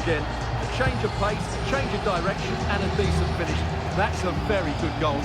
again. A change of pace, a change of direction and a decent finish. That's a very good goal.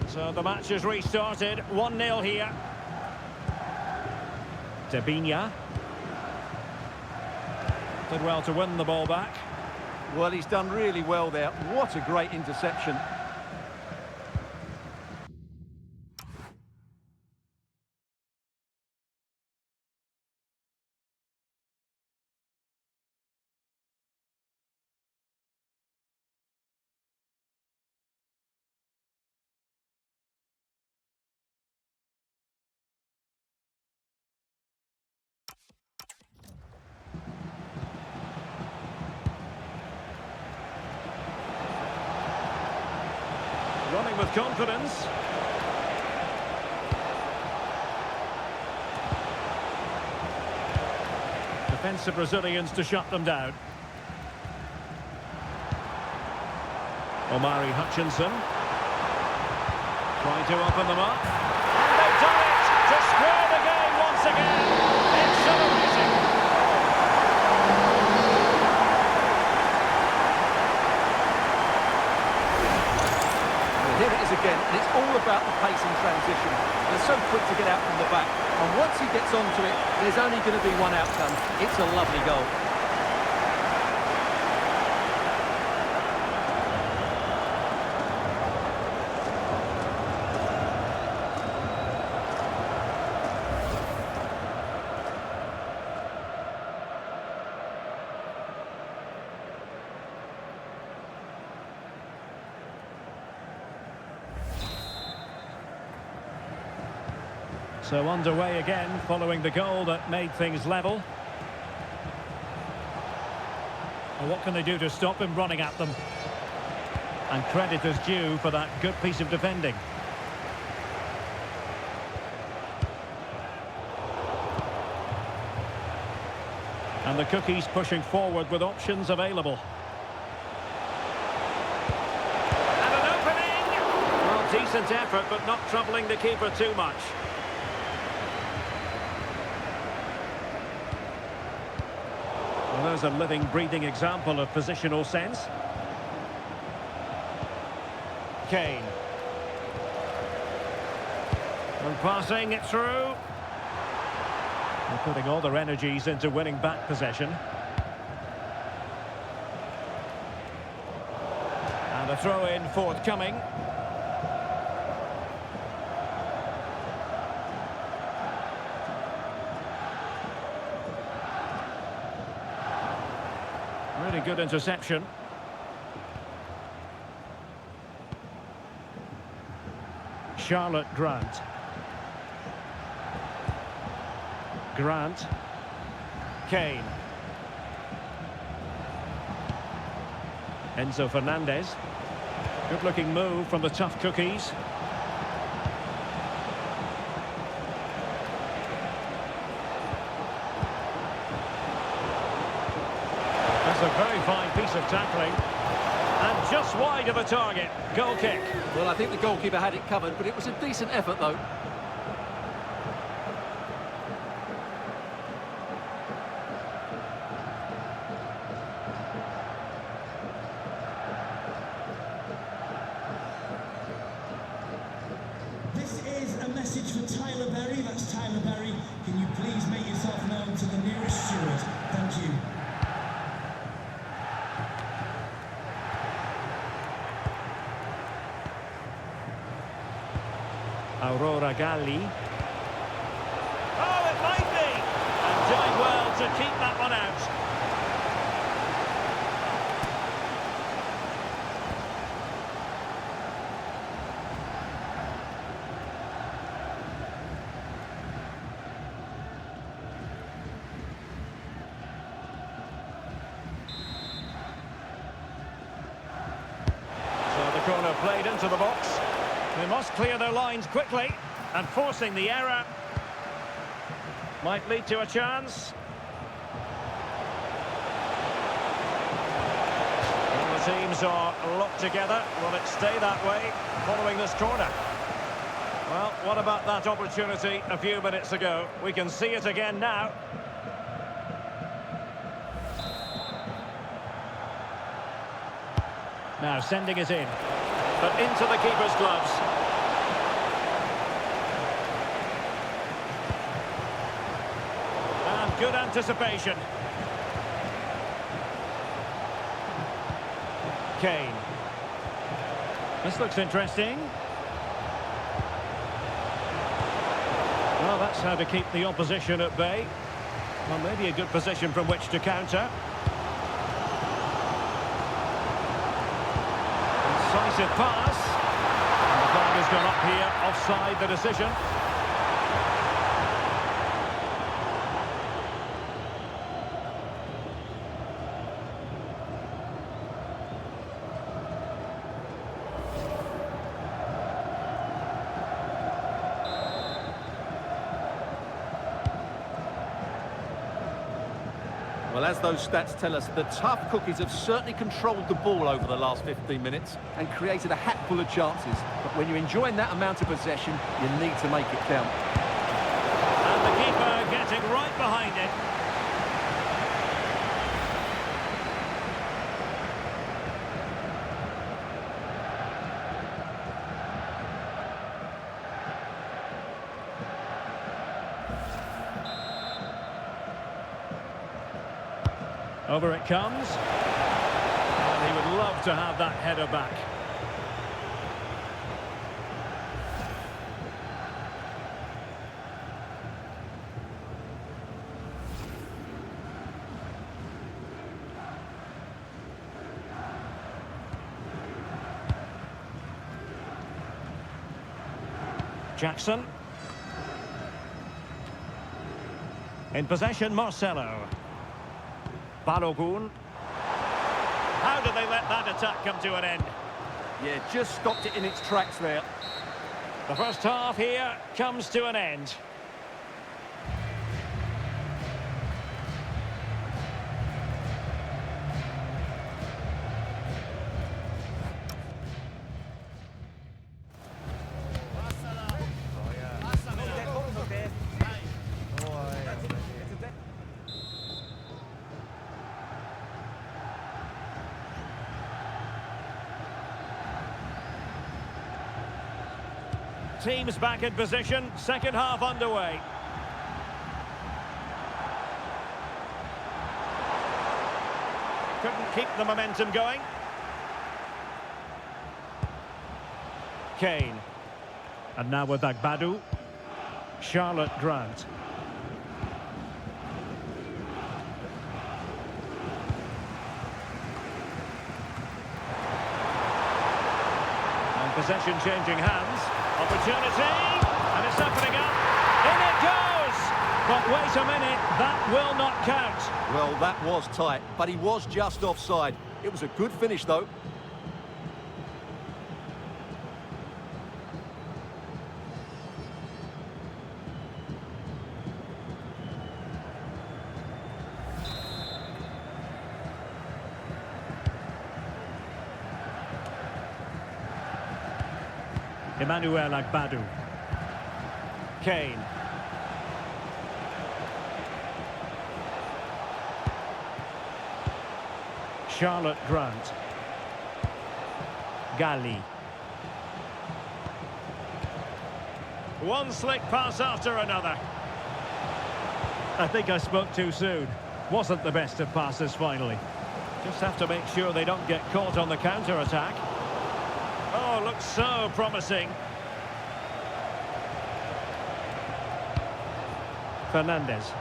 So the match has restarted, 1-0 here. Debinha. Did well to win the ball back. Well, he's done really well there. What a great interception. Running with confidence. Defensive Brazilians to shut them down. Omari Hutchinson. Trying to open them up. And they've done it to square the game once again. Exhilarating. Here it is again, and it's all about the pace and transition. They're so quick to get out from the back, and once he gets onto it, there's only going to be one outcome. It's a lovely goal. So underway again, following the goal that made things level. And what can they do to stop him running at them? And credit is due for that good piece of defending. And the Cookies pushing forward with options available. And an opening! Well, decent effort, but not troubling the keeper too much. Well, there's a living, breathing example of positional sense. Kane. And passing it through. They're putting all their energies into winning back possession. And a throw-in forthcoming. Really good interception. Charlotte Grant. Grant. Kane. Enzo Fernandez. Good looking move from the tough Cookies. That's a very fine piece of tackling. And just wide of a target. Goal kick. Well, I think the goalkeeper had it covered, but it was a decent effort, though. This is a message for Tyler Berry. That's Tyler Berry. Can you please make yourself known to the nearest steward? Thank you. Aurora Galli. Oh, it might be! And doing well to keep that one out. corner played into the box. They must clear their lines quickly, and forcing the error might lead to a chance. Well, the teams are locked together. Will it stay that way following this corner? Well, what about that opportunity a few minutes ago? We can see it again now. Now sending it in, but into the keeper's gloves. And good anticipation. Kane. This looks interesting. Well, that's how to keep the opposition at bay. Well, maybe a good position from which to counter. Decisive pass. And the flag has gone up here, offside the decision. Well, as those stats tell us, the tough cookies have certainly controlled the ball over the last 15 minutes and created a hatful of chances. But when you're enjoying that amount of possession, you need to make it count. And the keeper getting right behind it. Over it comes. And he would love to have that header back. Jackson. In possession, Marcelo. Balogun. How did they let that attack come to an end? Yeah, just stopped it in its tracks there. The first half here comes to an end. Teams back in position, second half underway. Couldn't keep the momentum going. Kane. And now with Agbadu. Charlotte Grant. And possession changing hands. Opportunity, and it's opening up. In it goes! But wait a minute, that will not count. Well, that was tight, but he was just offside. It was a good finish, though. Emmanuel Agbadu. Kane. Charlotte Grant. Gali. One slick pass after another. I think I spoke too soon. Wasn't the best of passes finally. Just have to make sure they don't get caught on the counter-attack. Oh, looks so promising. Fernandez.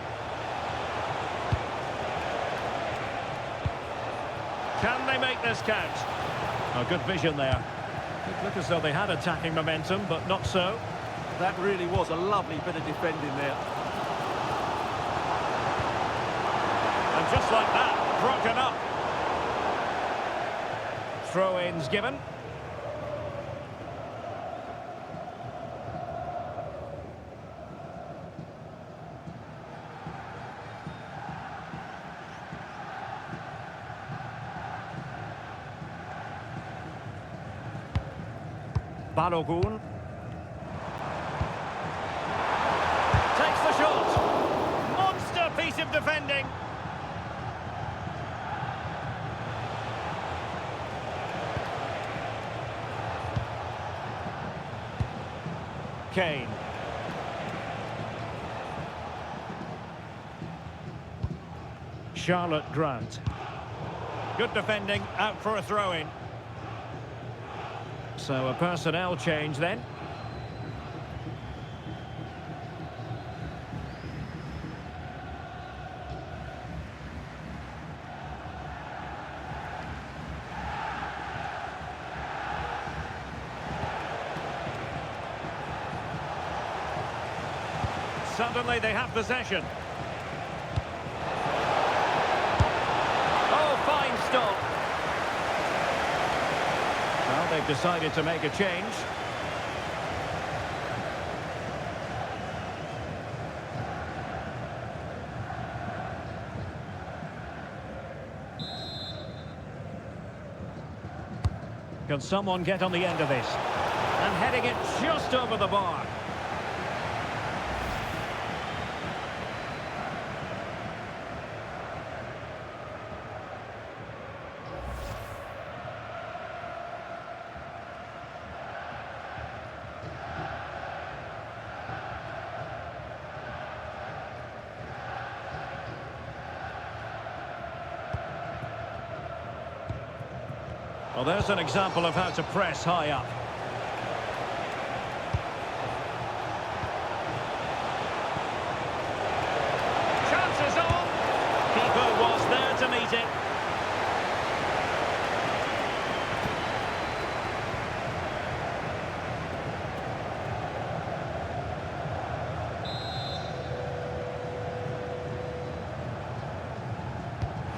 Can they make this count? Oh, good vision there. It looked as though they had attacking momentum, but not so. That really was a lovely bit of defending there. And just like that, broken up. Throw-ins given. Balogun. Takes the shot. Monster piece of defending. Kane. Charlotte Grant. Good defending, out for a throw-in. So a personnel change then. Suddenly they have possession. Oh, fine stop. Well, they've decided to make a change. Can someone get on the end of this? And heading it just over the bar. Well, there's an example of how to press high up. Chances on! Keeper was there to meet it.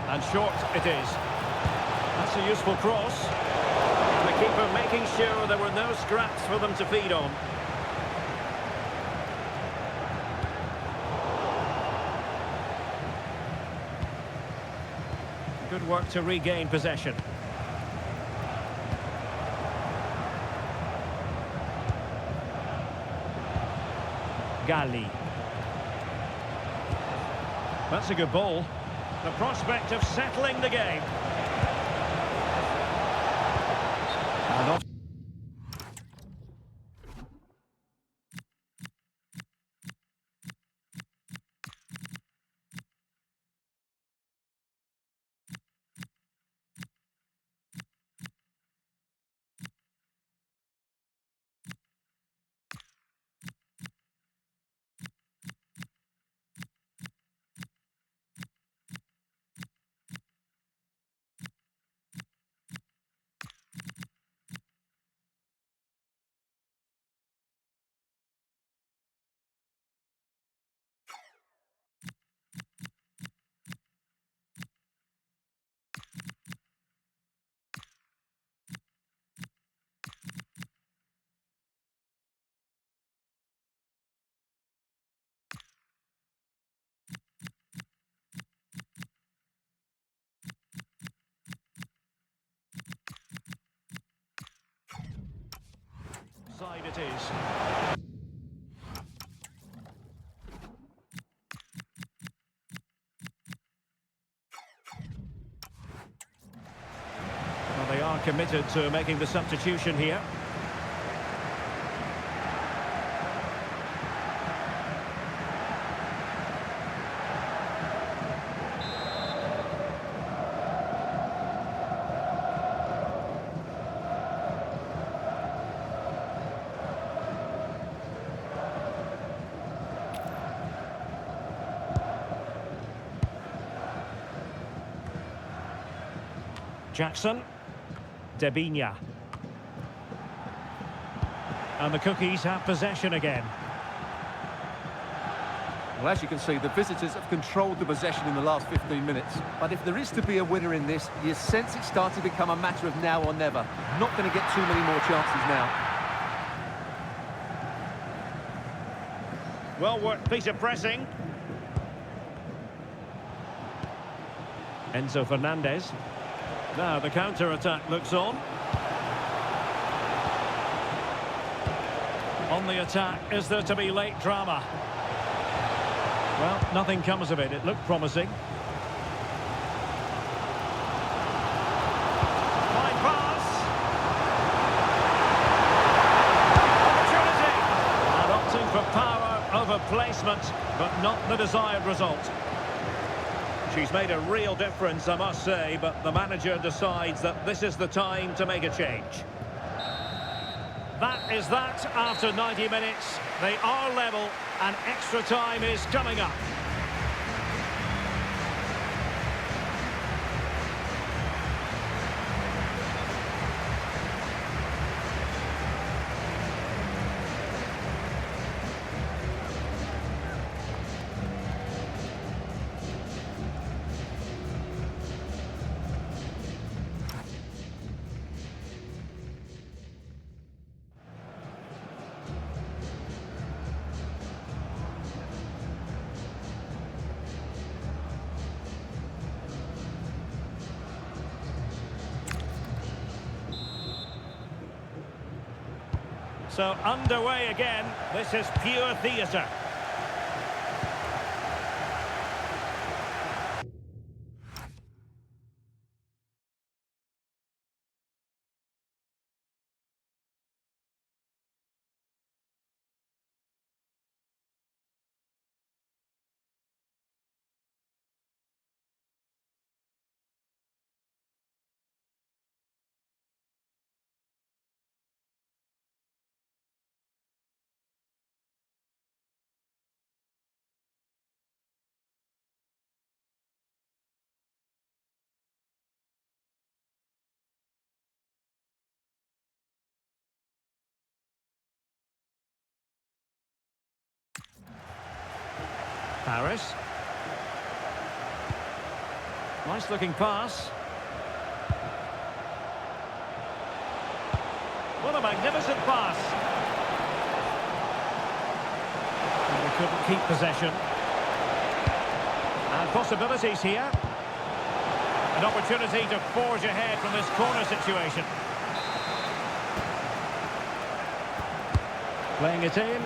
And short it is. That's a useful cross. And the keeper making sure there were no scraps for them to feed on. Good work to regain possession. Galli. That's a good ball. The prospect of settling the game. And off. Side it is. Well, they are committed to making the substitution here. Jackson, Debinha. And the Cookies have possession again. Well, as you can see, the visitors have controlled the possession in the last 15 minutes. But if there is to be a winner in this, you sense it's starting to become a matter of now or never. Not going to get too many more chances now. Well worked piece of pressing. Enzo Fernandez. Now the counter-attack looks on. On the attack, is there to be late drama? Well, nothing comes of it. It looked promising. Fine pass. Opportunity. And opting for power over placement, but not the desired result. She's made a real difference, I must say, but the manager decides that this is the time to make a change. That is that after 90 minutes. They are level and extra time is coming up. So underway again. This is pure theatre. Paris. Nice looking pass. What a magnificent pass. And they couldn't keep possession. And possibilities here. An opportunity to forge ahead from this corner situation. Playing it in.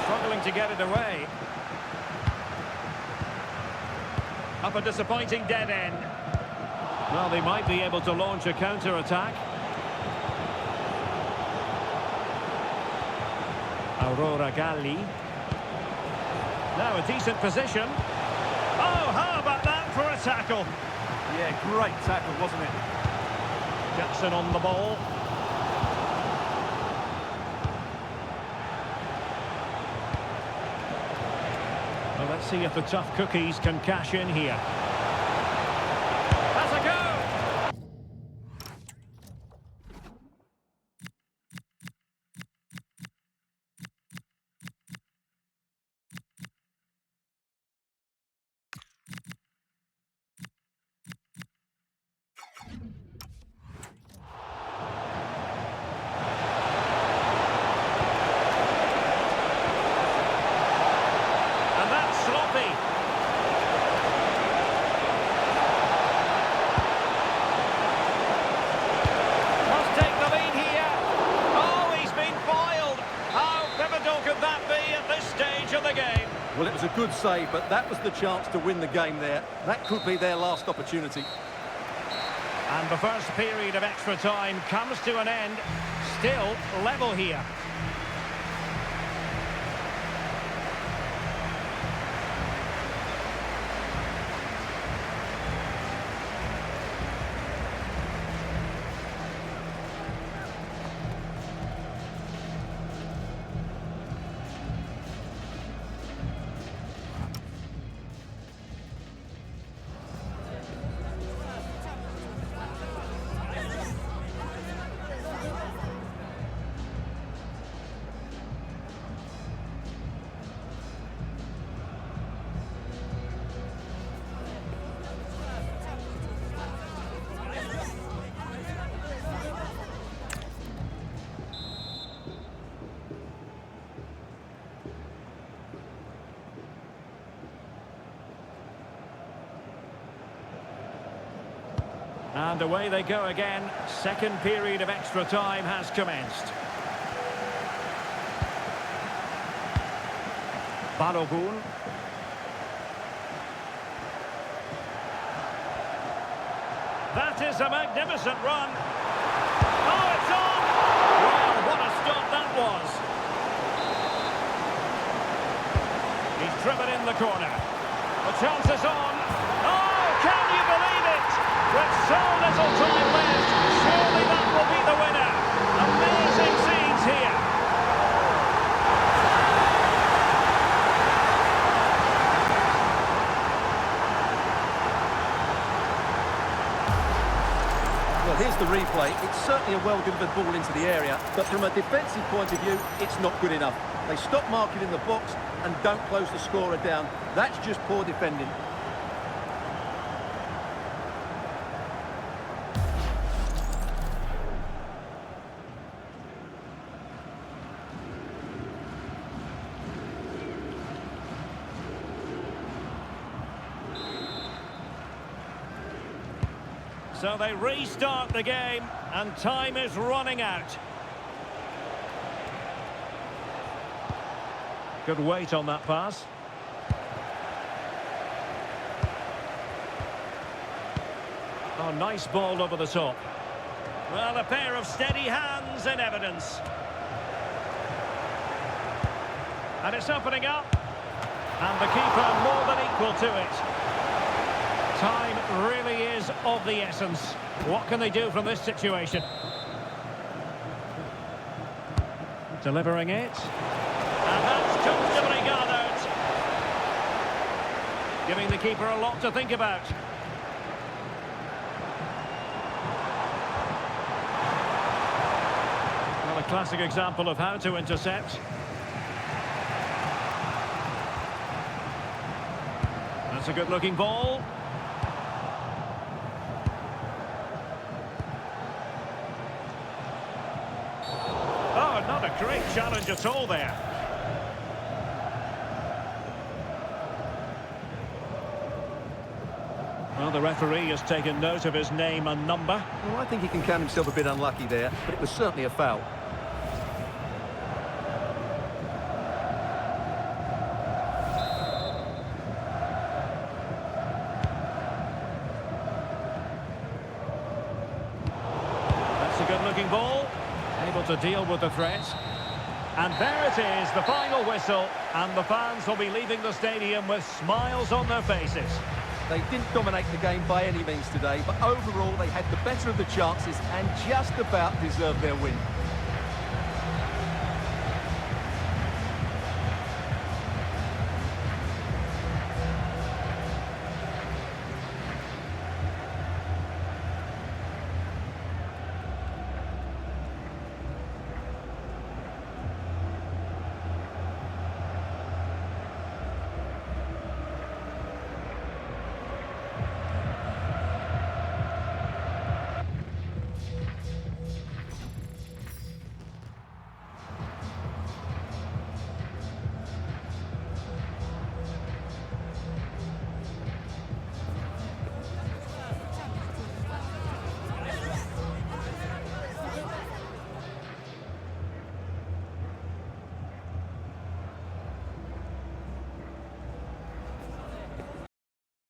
Struggling to get it away. Up a disappointing dead end. Well, they might be able to launch a counter-attack. Aurora Galli. Now a decent position. Oh, how about that for a tackle? Yeah, great tackle, wasn't it? Jackson on the ball. Well, let's see if the tough cookies can cash in here. That's a go! And that's sloppy. Must take the lead here. Oh, he's been foiled. How pivotal could that be at this stage of the game? Well, it was a good save, but that was the chance to win the game there. That could be their last opportunity. And the first period of extra time comes to an end. Still level here. And away they go again. Second period of extra time has commenced. Balogun. That is a magnificent run. Oh, it's on! Well, what a stop that was. He's driven in the corner. The chance is on. Oh, can you believe it? With so little time left, surely that will be the winner. Amazing scenes here. Well, here's the replay. It's certainly a well-delivered ball into the area, but from a defensive point of view, it's not good enough. They stop marking in the box and don't close the scorer down. That's just poor defending. So they restart the game, and time is running out. Good weight on that pass. Oh, nice ball over the top. Well, a pair of steady hands in evidence. And it's opening up. And the keeper more than equal to it. Time really is of the essence. What can they do from this situation? Delivering it. And that's comfortably gathered. Giving the keeper a lot to think about. Well, a classic example of how to intercept. That's a good-looking ball. Oh, not a great challenge at all there. Well, the referee has taken note of his name and number. Well, I think he can count himself a bit unlucky there, but it was certainly a foul. That's a good-looking ball. Able to deal with the threat. And there it is, the final whistle. And the fans will be leaving the stadium with smiles on their faces. They didn't dominate the game by any means today, but overall they had the better of the chances and just about deserved their win.